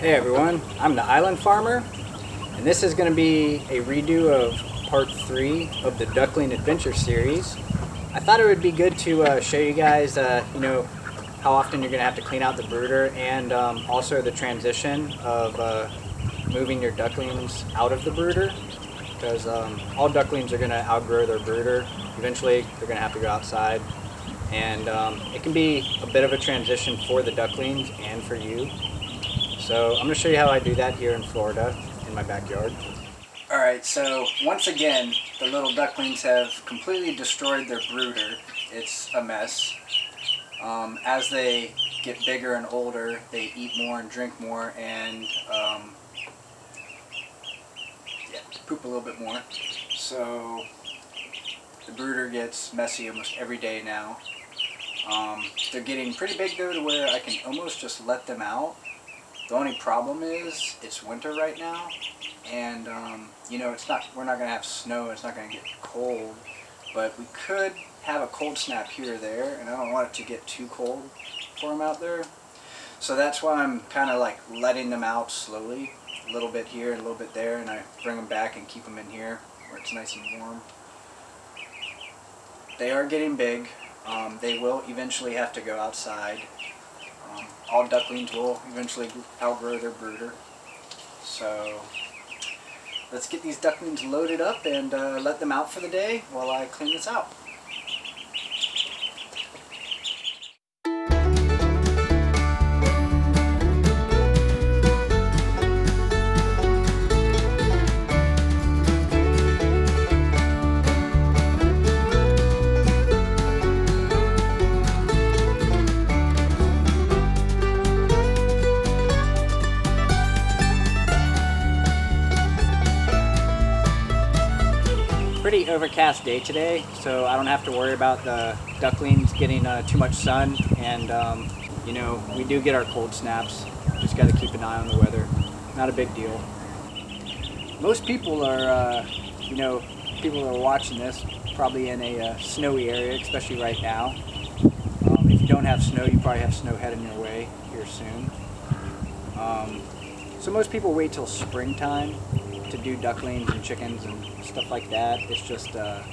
Hey everyone, I'm the Island Farmer, and this is going to be a redo of part 3 of the Duckling Adventure series. I thought it would be good to show you guys, how often you're going to have to clean out the brooder, and also the transition of moving your ducklings out of the brooder, because all ducklings are going to outgrow their brooder. Eventually, they're going to have to go outside, and it can be a bit of a transition for the ducklings and for you. So I'm going to show you how I do that here in Florida in my backyard. Alright, so once again, the little ducklings have completely destroyed their brooder. It's a mess. As they get bigger and older, they eat more and drink more and poop a little bit more. So the brooder gets messy almost every day now. They're getting pretty big though to where I can almost just let them out. The only problem is it's winter right now, and we're not going to have snow, it's not going to get cold, but we could have a cold snap here or there, and I don't want it to get too cold for them out there. So that's why I'm kind of like letting them out slowly, a little bit here and a little bit there, and I bring them back and keep them in here where it's nice and warm. They are getting big. They will eventually have to go outside. All ducklings will eventually outgrow their brooder. So let's get these ducklings loaded up and let them out for the day while I clean this out. Pretty overcast day today, so I don't have to worry about the ducklings getting too much sun, and we do get our cold snaps. Just got to keep an eye on the weather. Not a big deal. Most people are, people who are watching this probably in a snowy area, especially right now. If you don't have snow, you probably have snow heading your way here soon. So most people wait till springtime to do ducklings and chickens and stuff like that. It's just a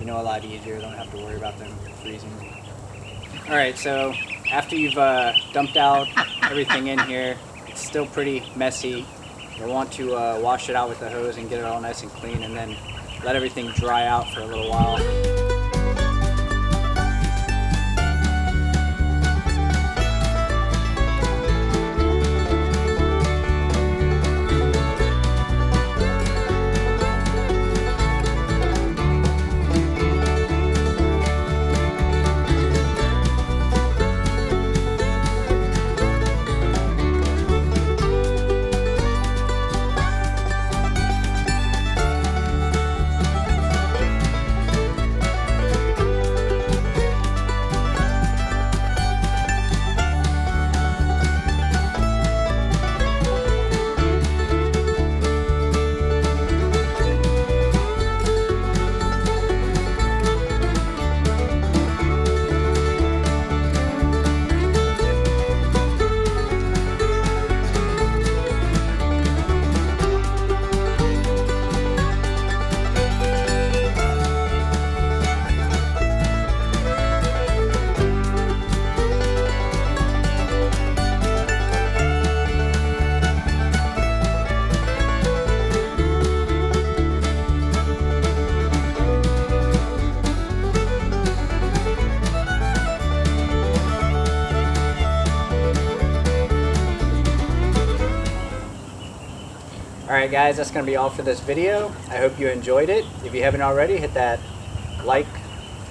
lot easier. Don't have to worry about them freezing. Alright, so after you've dumped out everything in here, it's still pretty messy. You'll want to wash it out with the hose and get it all nice and clean, and then let everything dry out for a little while. Alright guys, that's going to be all for this video. I hope you enjoyed it. If you haven't already, hit that like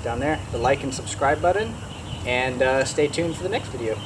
down there, the like and subscribe button, and stay tuned for the next video.